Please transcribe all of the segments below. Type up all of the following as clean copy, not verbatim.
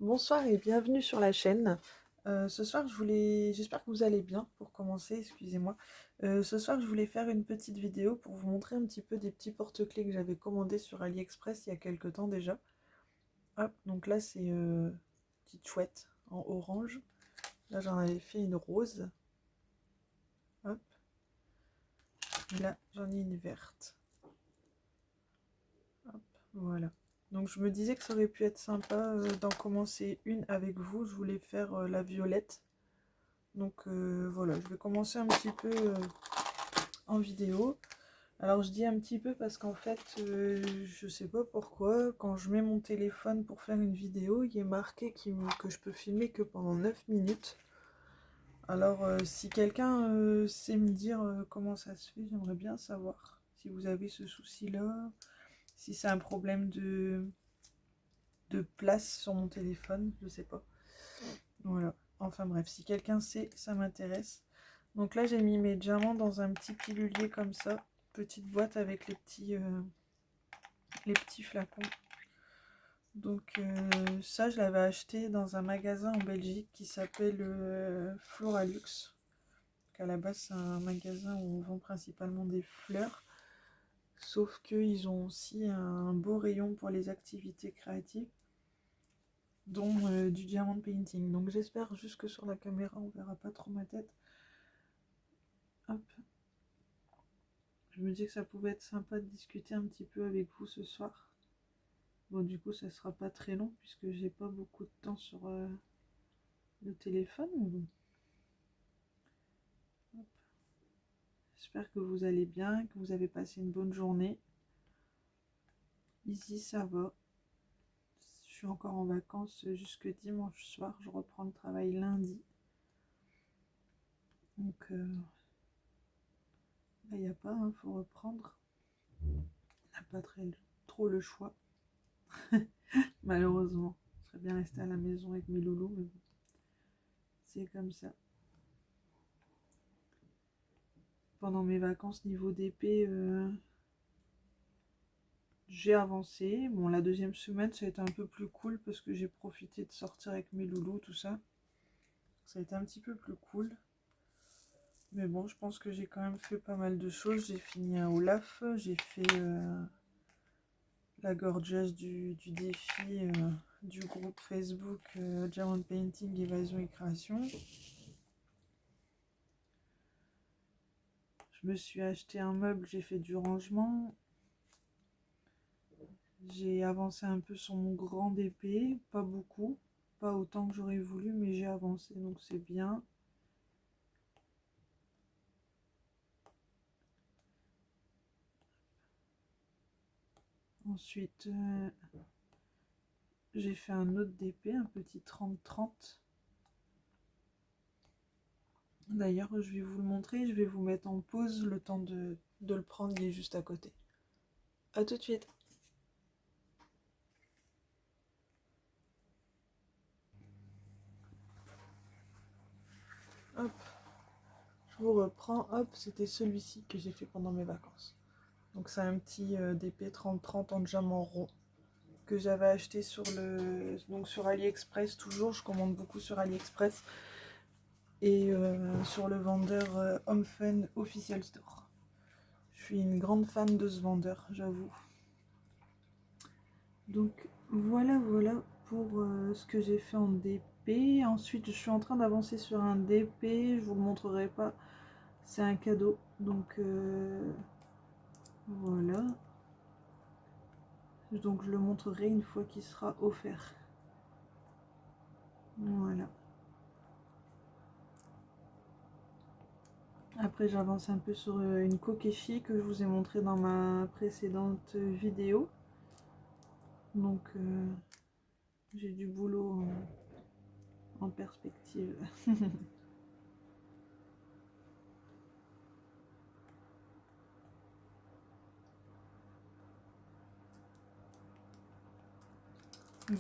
Bonsoir et bienvenue sur la chaîne. Ce soir, j'espère que vous allez bien pour commencer, excusez-moi. Ce soir, je voulais faire une petite vidéo pour vous montrer un petit peu des petits porte-clés que j'avais commandés sur AliExpress il y a quelques temps déjà. Hop, donc là, c'est petite chouette en orange. Là, j'en avais fait une rose. Hop, et là, j'en ai une verte. Hop, voilà. Donc, je me disais que ça aurait pu être sympa d'en commencer une avec vous. Je voulais faire la violette. Donc voilà, je vais commencer un petit peu en vidéo. Alors je dis un petit peu parce qu'en fait, je sais pas pourquoi, quand je mets mon téléphone pour faire une vidéo, il est marqué que je peux filmer que pendant 9 minutes. Alors si quelqu'un sait me dire comment ça se fait, j'aimerais bien savoir. Si vous avez ce souci-là, si c'est un problème de place sur mon téléphone, je sais pas. Voilà. Enfin bref, si quelqu'un sait, ça m'intéresse. Donc là, j'ai mis mes diamants dans un petit pilulier comme ça. Petite boîte avec les petits flacons. Donc ça, je l'avais acheté dans un magasin en Belgique qui s'appelle Floralux. À la base, c'est un magasin où on vend principalement des fleurs. Sauf qu'ils ont aussi un beau rayon pour les activités créatives, dont du diamond painting. Donc j'espère juste que sur la caméra, on verra pas trop ma tête. Hop. Je me dis que ça pouvait être sympa de discuter un petit peu avec vous ce soir. Bon, du coup, ça sera pas très long puisque j'ai pas beaucoup de temps sur le téléphone. Mais bon. J'espère que vous allez bien, que vous avez passé une bonne journée. Ici, ça va. Je suis encore en vacances jusque dimanche soir. Je reprends le travail lundi. Donc, il n'y a pas, il faut reprendre. On n'a pas trop le choix. Malheureusement. Je serais bien restée à la maison avec mes loulous, mais bon. C'est comme ça. Pendant mes vacances, niveau d'épée, j'ai avancé. Bon, la deuxième semaine, ça a été un peu plus cool parce que j'ai profité de sortir avec mes loulous, tout ça. Ça a été un petit peu plus cool. Mais bon, je pense que j'ai quand même fait pas mal de choses. J'ai fini un Olaf, j'ai fait la gorgeous du défi du groupe Facebook Diamond Painting, Évasion et Création. Je me suis acheté un meuble, j'ai fait du rangement. J'ai avancé un peu sur mon grand épée, pas beaucoup, pas autant que j'aurais voulu, mais j'ai avancé, donc c'est bien. Ensuite, j'ai fait un autre d'épée, un petit 30-30. D'ailleurs, je vais vous le montrer, je vais vous mettre en pause le temps de le prendre, il est juste à côté. A tout de suite. Hop, je vous reprends. Hop, c'était celui-ci que j'ai fait pendant mes vacances. Donc c'est un petit DP 30-30 en diamant rond que j'avais acheté sur AliExpress. Toujours, je commande beaucoup sur AliExpress et sur le vendeur Home Fun Official Store. Je suis une grande fan de ce vendeur, j'avoue. Donc voilà pour ce que j'ai fait en DP. Ensuite, je suis en train d'avancer sur un DP. Je vous le montrerai pas. C'est un cadeau. Donc voilà. Donc je le montrerai une fois qu'il sera offert. Voilà. Après, j'avance un peu sur une Kokeshi que je vous ai montré dans ma précédente vidéo. Donc j'ai du boulot en perspective.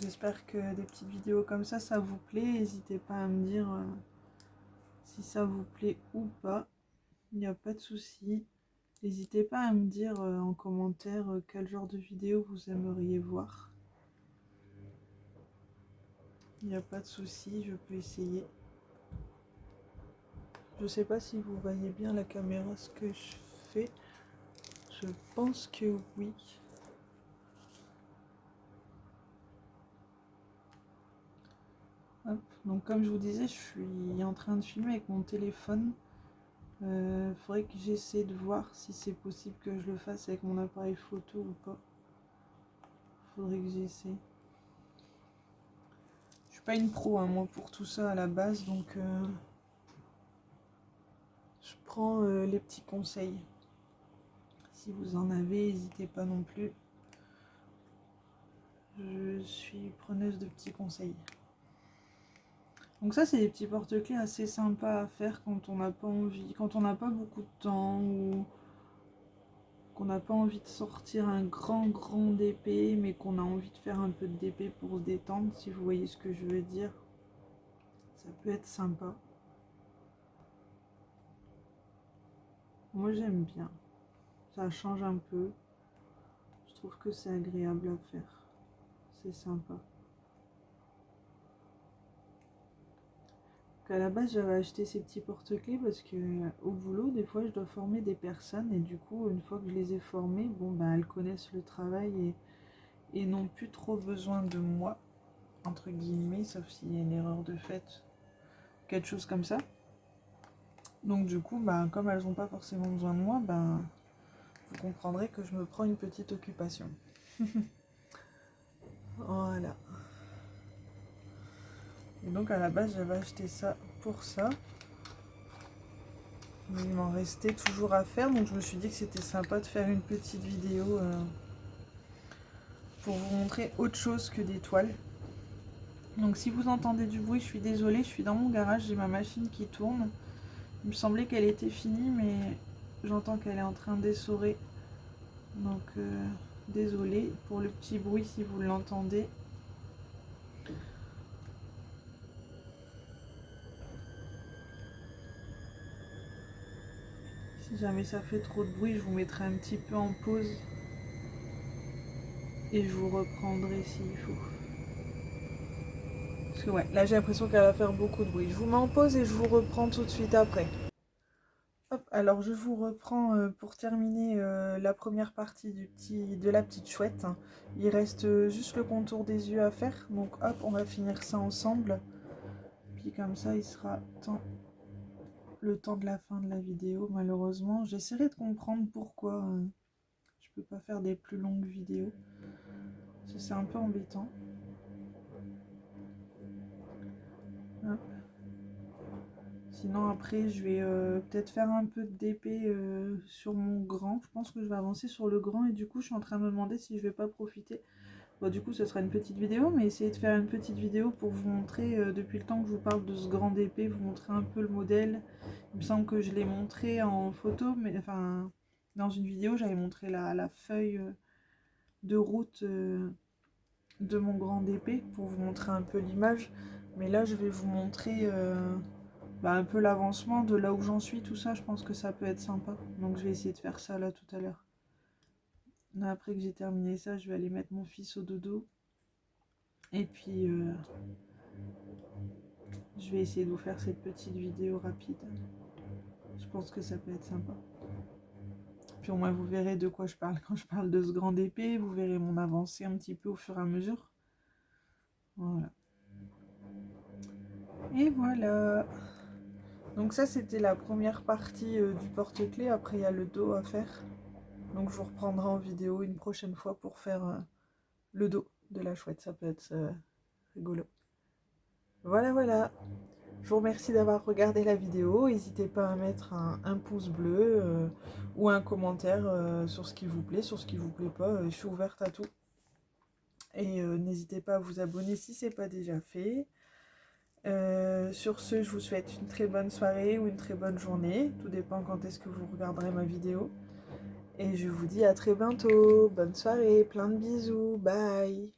J'espère que des petites vidéos comme ça vous plaît. N'hésitez pas à me dire si ça vous plaît ou pas. Il n'y a pas de souci. N'hésitez pas à me dire en commentaire quel genre de vidéo vous aimeriez voir. Il n'y a pas de souci, je peux essayer. Je sais pas si vous voyez bien la caméra ce que je fais. Je pense que oui. Hop. Donc comme je vous disais, je suis en train de filmer avec mon téléphone. Faudrait que j'essaie de voir si c'est possible que je le fasse avec mon appareil photo ou pas. Faudrait que j'essaie. Je suis pas une pro hein, moi pour tout ça à la base, donc je prends les petits conseils. Si vous en avez, n'hésitez pas non plus. Je suis preneuse de petits conseils. Donc ça, c'est des petits porte-clés assez sympas à faire quand on n'a pas envie, quand on n'a pas beaucoup de temps ou qu'on n'a pas envie de sortir un grand DP, mais qu'on a envie de faire un peu de DP pour se détendre, si vous voyez ce que je veux dire. Ça peut être sympa. Moi, j'aime bien. Ça change un peu. Je trouve que c'est agréable à faire. C'est sympa. À la base, j'avais acheté ces petits porte-clés parce que au boulot, des fois, je dois former des personnes et du coup, une fois que je les ai formées, bon, ben, elles connaissent le travail et n'ont plus trop besoin de moi, entre guillemets, sauf s'il y a une erreur de fait, quelque chose comme ça. Donc du coup, ben, comme elles n'ont pas forcément besoin de moi, ben, vous comprendrez que je me prends une petite occupation. Voilà. Et donc à la base, j'avais acheté ça pour ça. Mais il m'en restait toujours à faire, donc je me suis dit que c'était sympa de faire une petite vidéo pour vous montrer autre chose que des toiles. Donc si vous entendez du bruit, je suis désolée, je suis dans mon garage, j'ai ma machine qui tourne. Il me semblait qu'elle était finie, mais j'entends qu'elle est en train d'essorer. Donc désolée pour le petit bruit si vous l'entendez. Si jamais ça fait trop de bruit, je vous mettrai un petit peu en pause. Et je vous reprendrai s'il faut. Parce que ouais, là j'ai l'impression qu'elle va faire beaucoup de bruit. Je vous mets en pause et je vous reprends tout de suite après. Hop, alors je vous reprends pour terminer la première partie de la petite chouette. Il reste juste le contour des yeux à faire. Donc hop, on va finir ça ensemble. Puis comme ça, il sera le temps de la fin de la vidéo. Malheureusement, j'essaierai de comprendre pourquoi je peux pas faire des plus longues vidéos. C'est un peu embêtant. Hop. Sinon après je vais peut-être faire un peu de DP sur mon grand. Je pense que je vais avancer sur le grand et du coup je suis en train de me demander si je vais pas profiter. Bon du coup ce sera une petite vidéo, mais essayer de faire une petite vidéo pour vous montrer depuis le temps que je vous parle de ce grand DP, vous montrer un peu le modèle. Il me semble que je l'ai montré en photo, mais enfin dans une vidéo j'avais montré la feuille de route de mon grand DP pour vous montrer un peu l'image. Mais là je vais vous montrer un peu l'avancement de là où j'en suis, tout ça. Je pense que ça peut être sympa. Donc je vais essayer de faire ça là tout à l'heure. Après que j'ai terminé ça, je vais aller mettre mon fils au dodo. Et puis je vais essayer de vous faire cette petite vidéo rapide. Je pense que ça peut être sympa. Puis au moins vous verrez de quoi je parle quand je parle de ce grand épée. Vous verrez mon avancée un petit peu au fur et à mesure. Voilà. Et voilà. Donc ça c'était la première partie du porte-clés. Après il y a le dos à faire. Donc je vous reprendrai en vidéo une prochaine fois pour faire le dos de la chouette. Ça peut être rigolo. Voilà. Je vous remercie d'avoir regardé la vidéo. N'hésitez pas à mettre un pouce bleu ou un commentaire sur ce qui vous plaît, sur ce qui vous plaît pas. Je suis ouverte à tout. Et n'hésitez pas à vous abonner si ce n'est pas déjà fait. Sur ce, je vous souhaite une très bonne soirée ou une très bonne journée. Tout dépend quand est-ce que vous regarderez ma vidéo. Et je vous dis à très bientôt. Bonne soirée, plein de bisous. Bye.